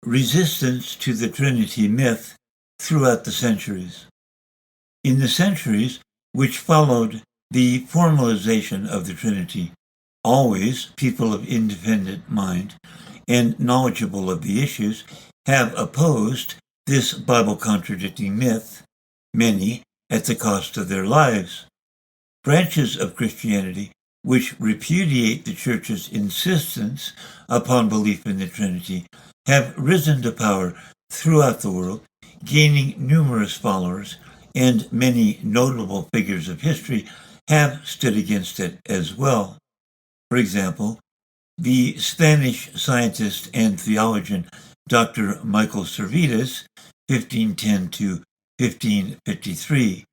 resistance to the Trinity myth throughout the centuries. In the centuries which followed the formalization of the Trinity, always people of independent mind and knowledgeable of the issues have opposed this Bible-contradicting myth, many at the cost of their lives. Branches of Christianity which repudiate the Church's insistence upon belief in the Trinity have risen to power throughout the world, gaining numerous followers, and many notable figures of history have stood against it as well. For example, the Spanish scientist and theologian Dr. Michael Servetus, 1510 to 1553,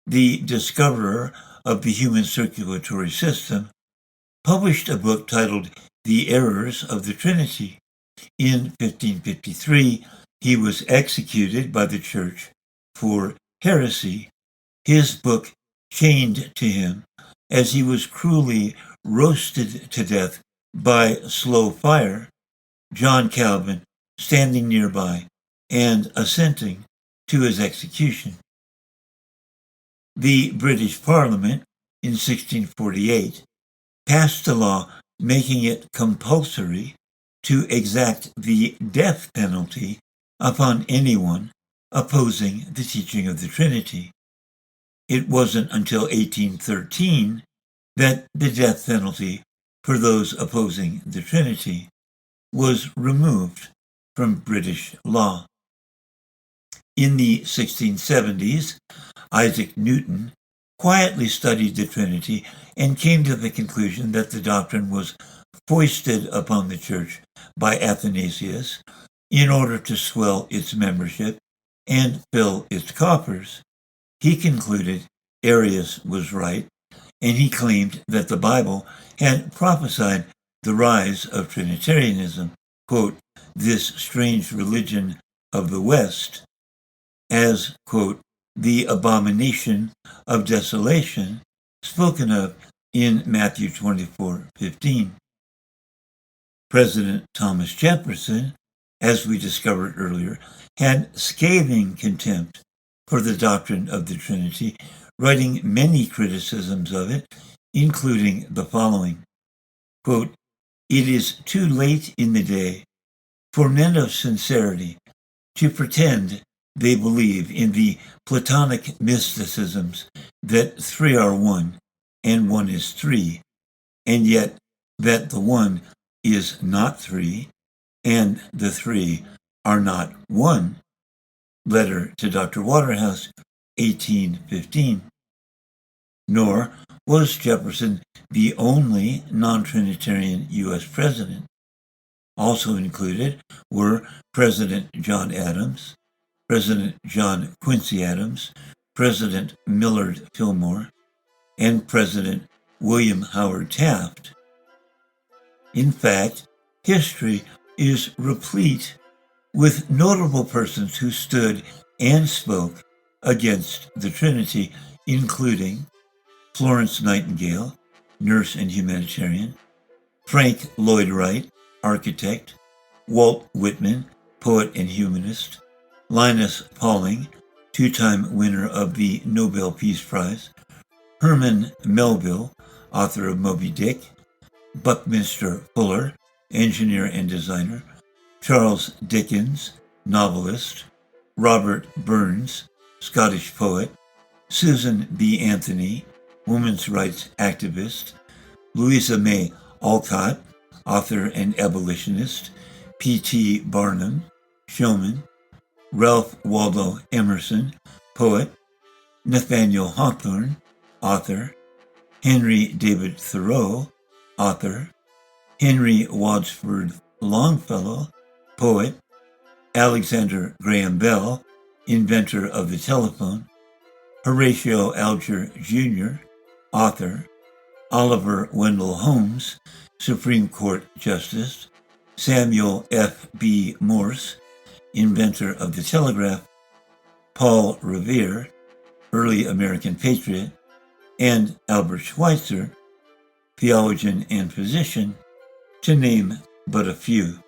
the discoverer of the human circulatory system, published a book titled The Errors of the Trinity. In 1553, he was executed by the Church for heresy. His book chained to him as he was cruelly roasted to death by slow fire, John Calvin standing nearby and assenting to his execution. The British Parliament in 1648 passed a law making it compulsory to exact the death penalty upon anyone opposing the teaching of the Trinity. It wasn't until 1813 that the death penalty for those opposing the Trinity was removed from British law. In the 1670s, Isaac Newton quietly studied the Trinity and came to the conclusion that the doctrine was foisted upon the Church by Athanasius in order to swell its membership and fill its coffers. He concluded Arius was right, and he claimed that the Bible had prophesied the rise of Trinitarianism, quote, this strange religion of the West, as, quote, the abomination of desolation spoken of in Matthew 24:15. President Thomas Jefferson, as we discovered earlier, had scathing contempt for the doctrine of the Trinity, writing many criticisms of it, including the following, quote, it is too late in the day for men of sincerity to pretend they believe in the Platonic mysticisms that three are one and one is three, and yet that the one is not three and the three are not one. Letter to Dr. Waterhouse, 1815. Nor was Jefferson the only non-Trinitarian U.S. president. Also included were President John Adams, President John Quincy Adams, President Millard Fillmore, and President William Howard Taft. In fact, history is replete with notable persons who stood and spoke against the Trinity, including Florence Nightingale, nurse and humanitarian, Frank Lloyd Wright, architect, Walt Whitman, poet and humanist, Linus Pauling, two-time winner of the Nobel Peace Prize, Herman Melville, author of Moby Dick, Buckminster Fuller, engineer and designer, Charles Dickens, novelist, Robert Burns, Scottish poet, Susan B. Anthony, women's rights activist, Louisa May Alcott, author and abolitionist, P.T. Barnum, showman, Ralph Waldo Emerson, poet, Nathaniel Hawthorne, author, Henry David Thoreau, author, Henry Wadsworth Longfellow, poet, Alexander Graham Bell, inventor of the telephone, Horatio Alger Jr., author, Oliver Wendell Holmes, Supreme Court Justice, Samuel F. B. Morse, inventor of the telegraph, Paul Revere, early American patriot, and Albert Schweitzer, theologian and physician, to name but a few.